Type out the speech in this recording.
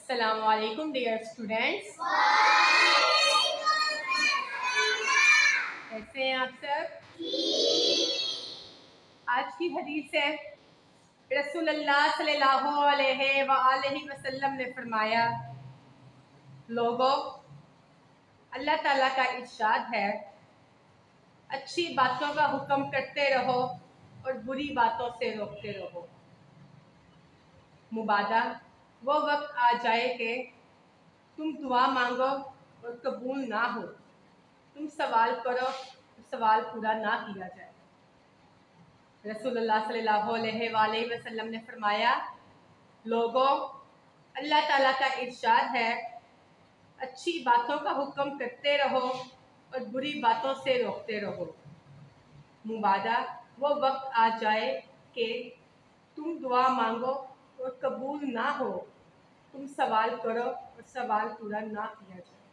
السلام علیکم dear students, کیسے ہیں آپ سب؟ آج کی حدیث ہے، رسول اللہ صلی اللہ علیہ وآلہ وسلم نے فرمایا، لوگوں اللہ تعالیٰ کا ارشاد ہے، اچھی باتوں کا حکم کرتے رہو اور بری باتوں سے روکتے رہو، مبادا وہ وقت آ جائے کہ تم دعا مانگو اور قبول نہ ہو، تم سوال کرو اور سوال پورا نہ کیا جائے۔ رسول اللہ صلی اللہ علیہ وآلہ وسلم نے فرمایا، لوگوں اللہ تعالیٰ کا ارشاد ہے، اچھی باتوں کا حکم کرتے رہو اور بری باتوں سے روکتے رہو، مبادا وہ وقت آ جائے کہ تم دعا مانگو اور قبول نہ ہو، تم سوال کرو اور سوال پورا نہ کیا جائے۔